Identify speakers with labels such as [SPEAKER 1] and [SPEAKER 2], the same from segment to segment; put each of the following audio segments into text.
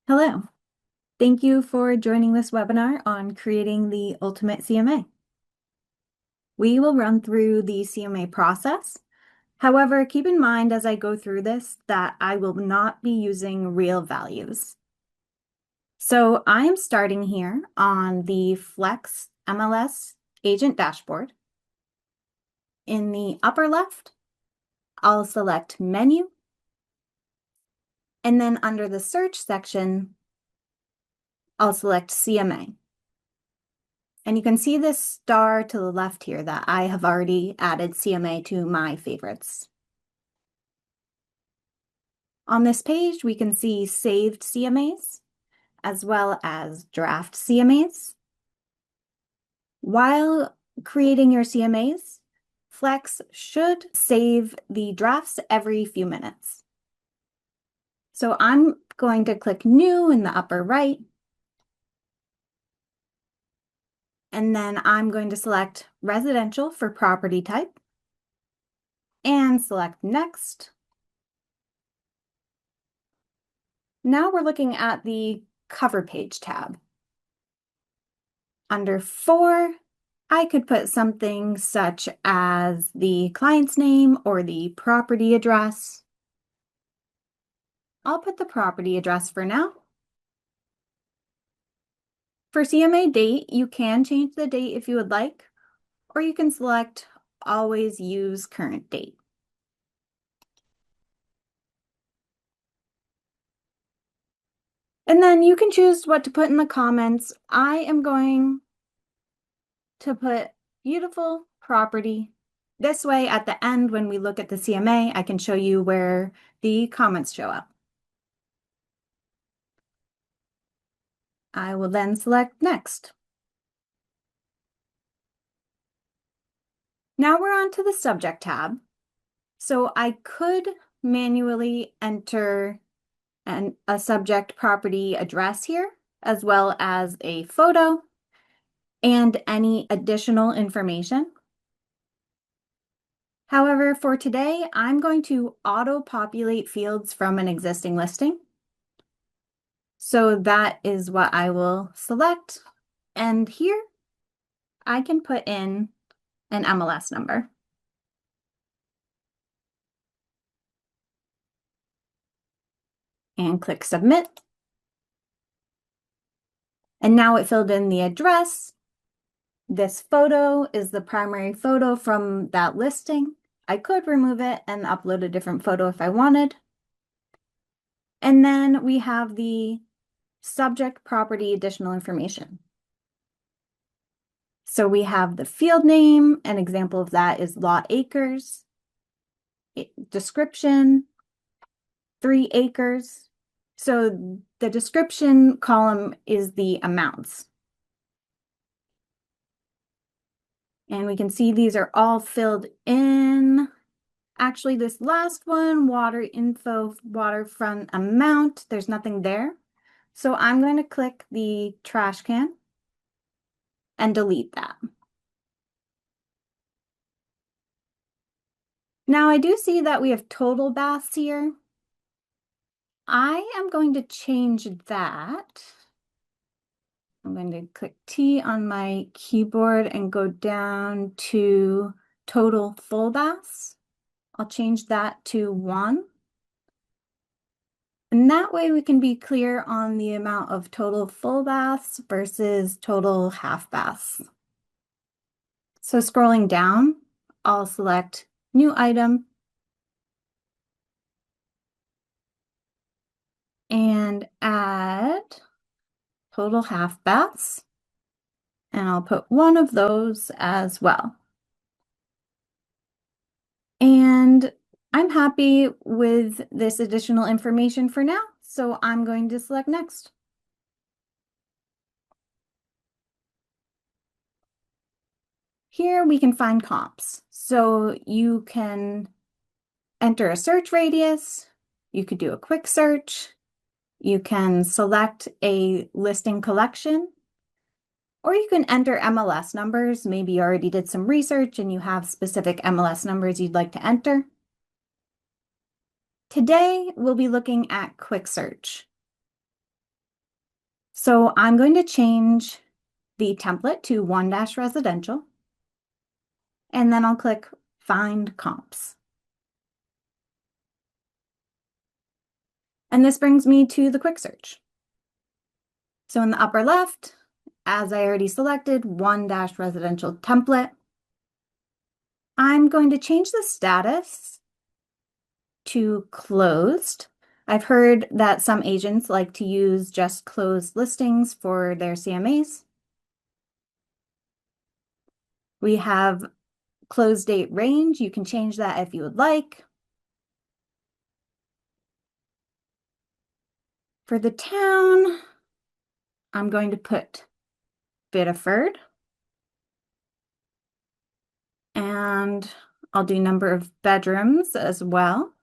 [SPEAKER 1] Hello. Thank you for joining this webinar on creating the ultimate CMA. We will run through the CMA process. However, keep in mind as I go through this that I will not be using real values. So I am starting here on the Flexmls agent dashboard. In the upper left, I'll select menu. And then under the search section, I'll select CMA. And you can see this star to the left here that I have already added CMA to my favorites. On this page, we can see saved CMAs as well as draft CMAs. While creating your CMAs, Flex should save the drafts every few minutes. So I'm going to click New in the upper right. And then I'm going to select residential for property type and select Next. Now we're looking at the cover page tab. Under 4, I could put something such as the client's name or the property address. I'll put the property address for now. For CMA date, you can change the date if you would like, or you can select always use current date. And then you can choose what to put in the comments. I am going to put beautiful property. This way, at the end, when we look at the CMA, I can show you where the comments show up. I will then select Next. Now we're on to the Subject tab. So I could manually enter a subject property address here, as well as a photo and any additional information. However, for today, I'm going to auto-populate fields from an existing listing. So that is what I will select. And here I can put in an MLS number. And click Submit. And now it filled in the address. This photo is the primary photo from that listing. I could remove it and upload a different photo if I wanted. And then we have the subject property additional information. So we have the field name. An example of that is lot acres. Description, 3 acres. So the description column is the amounts. And we can see these are all filled in. Actually, this last one, water info, waterfront amount, there's nothing there. So I'm going to click the trash can and delete that. Now I do see that we have total baths here. I am going to change that. I'm going to click T on my keyboard and go down to total full baths. I'll change that to 1. And that way we can be clear on the amount of total full baths versus total half baths. So scrolling down, I'll select New Item and add total half baths. And I'll put 1 of those as well. And I'm happy with this additional information for now, so I'm going to select Next. Here we can find comps. So you can enter a search radius, you could do a quick search, you can select a listing collection, or you can enter MLS numbers. Maybe you already did some research and you have specific MLS numbers you'd like to enter. Today, we'll be looking at quick search. So I'm going to change the template to 1-residential, and then I'll click Find Comps. And this brings me to the quick search. So in the upper left, as I already selected 1-residential template, I'm going to change the status to closed. I've heard that some agents like to use just closed listings for their CMAs. We have close date range. You can change that if you would like. For the town, I'm going to put Biddeford. And I'll do number of bedrooms as well.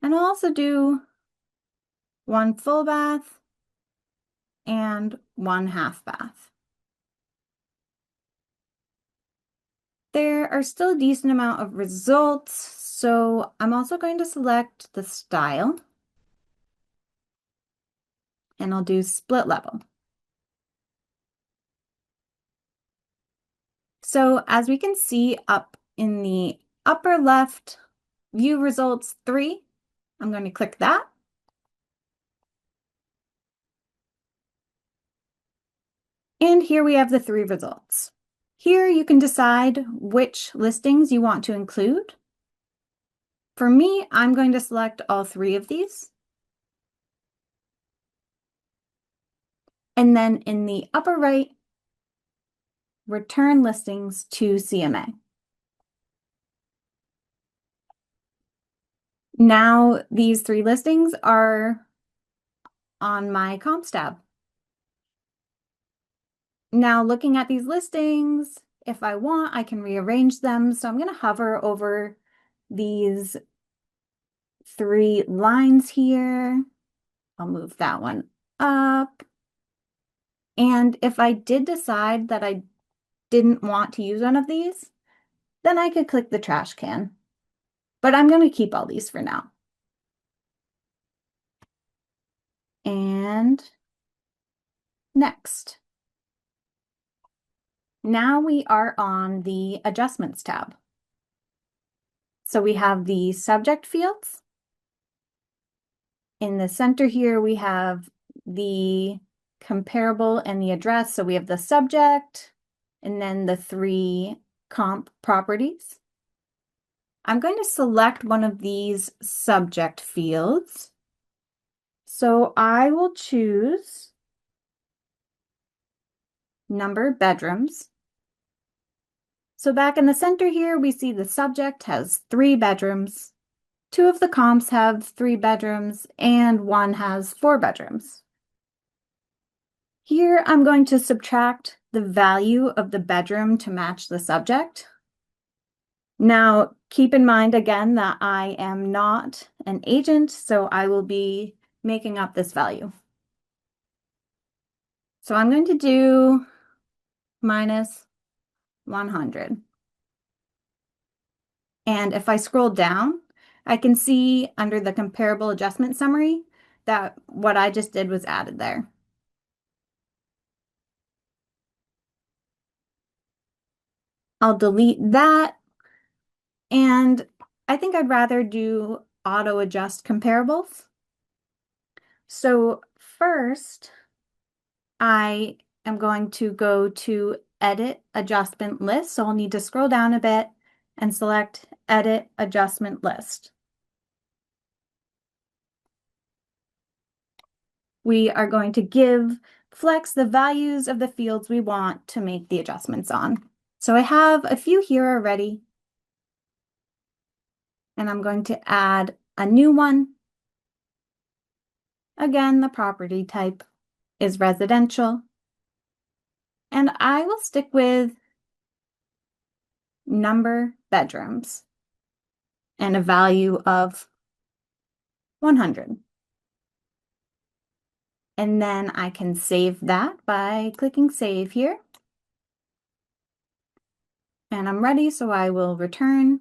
[SPEAKER 1] And I'll also do 1 full bath and 1 half bath. There are still a decent amount of results, so I'm also going to select the style, and I'll do split level. So as we can see up in the upper left, view results 3, I'm going to click that. And here we have the 3 results. Here you can decide which listings you want to include. For me, I'm going to select all 3 of these. And then in the upper right, return listings to CMA. Now these 3 listings are on my comps tab. Now looking at these listings, if I want, I can rearrange them. So I'm going to hover over these 3 lines here. I'll move that one up. And if I did decide that I didn't want to use one of these, then I could click the trash can. But I'm going to keep all these for now. And next. Now we are on the Adjustments tab. So we have the subject fields. In the center here, we have the comparable and the address. So we have the subject and then the 3 comp properties. I'm going to select one of these subject fields. So I will choose number of bedrooms. So back in the center here, we see the subject has 3 bedrooms. 2 of the comps have 3 bedrooms and 1 has 4 bedrooms. Here, I'm going to subtract the value of the bedroom to match the subject. Now, keep in mind again that I am not an agent, so I will be making up this value. So I'm going to do minus 100. And if I scroll down, I can see under the comparable adjustment summary that what I just did was added there. I'll delete that. And I think I'd rather do auto adjust comparables. So first, I am going to go to Edit Adjustment List. So I'll need to scroll down a bit and select Edit Adjustment List. We are going to give Flex the values of the fields we want to make the adjustments on. So I have a few here already. And I'm going to add a new one. Again, the property type is residential. And I will stick with number bedrooms and a value of 100. And then I can save that by clicking save here. And I'm ready, so I will return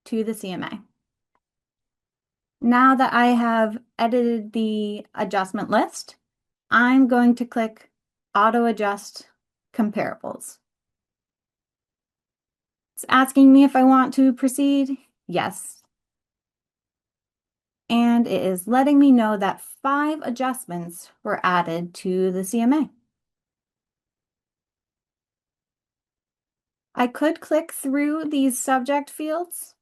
[SPEAKER 1] to the CMA. Now that I have edited the adjustment list, I'm going to click Auto Adjust Comparables. It's asking me if I want to proceed. Yes. And it is letting me know that 5 adjustments were added to the CMA. I could click through these subject fields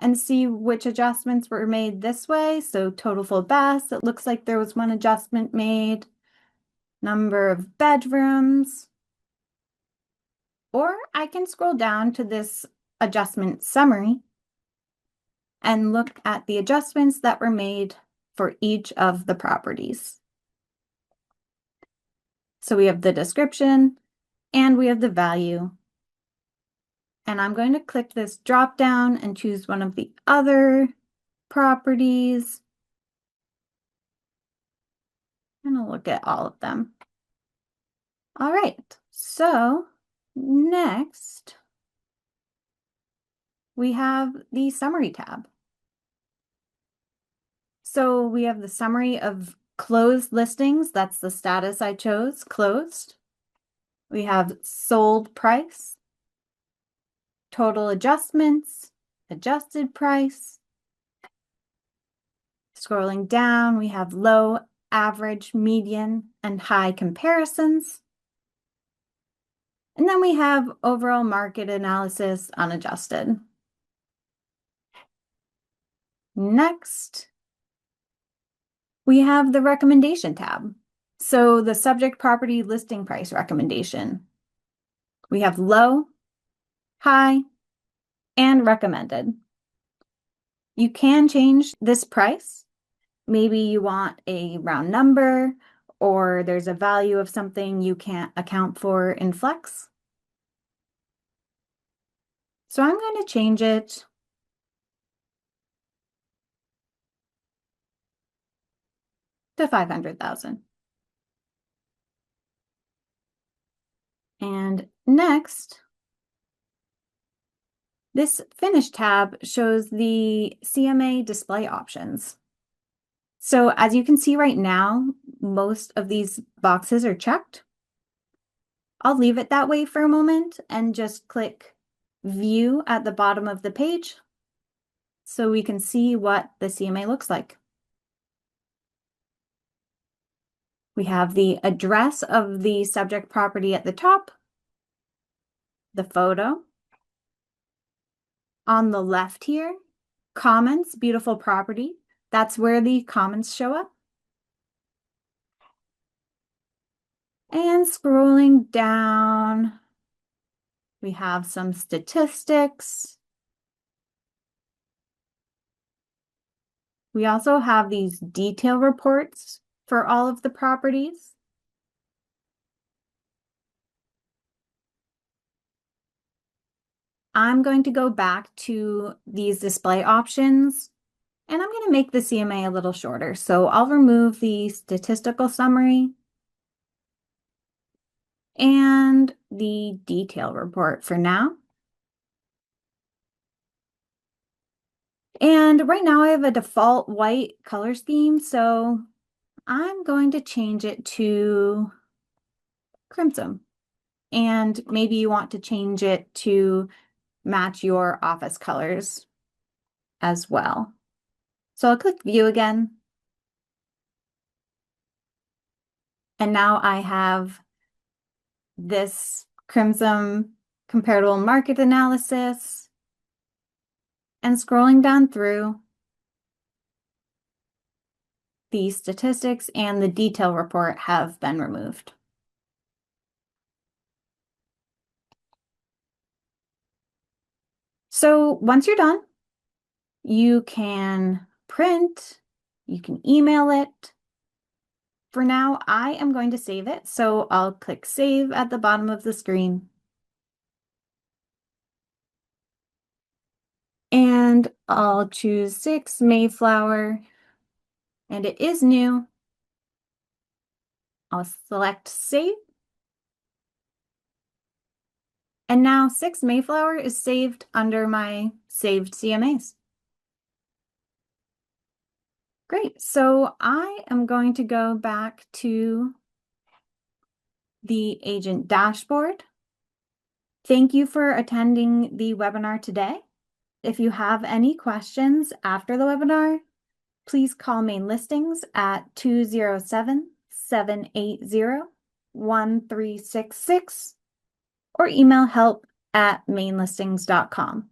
[SPEAKER 1] and see which adjustments were made this way. So total full baths, it looks like there was one adjustment made. Number of bedrooms. Or I can scroll down to this adjustment summary and look at the adjustments that were made for each of the properties. So we have the description and we have the value. And I'm going to click this drop down and choose one of the other properties. And I'll look at all of them. All right, so next we have the summary tab. So we have the summary of closed listings. That's the status I chose, closed. We have sold price, total adjustments, adjusted price. Scrolling down, we have low, average, median, and high comparisons. And then we have overall market analysis unadjusted. Next, we have the recommendation tab. So the subject property listing price recommendation. We have low, high, and recommended. You can change this price. Maybe you want a round number or there's a value of something you can't account for in Flex. So I'm going to change it to 500,000. And next, this Finish tab shows the CMA display options. So as you can see right now, most of these boxes are checked. I'll leave it that way for a moment and just click View at the bottom of the page so we can see what the CMA looks like. We have the address of the subject property at the top, the photo. On the left here, comments, beautiful property. That's where the comments show up. And scrolling down, we have some statistics. We also have these detail reports for all of the properties. I'm going to go back to these display options and I'm going to make the CMA a little shorter. So I'll remove the statistical summary and the detail report for now. And right now I have a default white color scheme, so I'm going to change it to crimson. And maybe you want to change it to match your office colors as well. So I'll click View again. And now I have this crimson comparable market analysis. And scrolling down through, the statistics and the detail report have been removed. So once you're done, you can print, you can email it. For now, I am going to save it, so I'll click Save at the bottom of the screen. And I'll choose 6 Mayflower, and it is new. I'll select Save. And now 6 Mayflower is saved under my saved CMAs. Great. So I am going to go back to the agent dashboard. Thank you for attending the webinar today. If you have any questions after the webinar, please call Main Listings at 207-780-1366 or email help@mainlistings.com.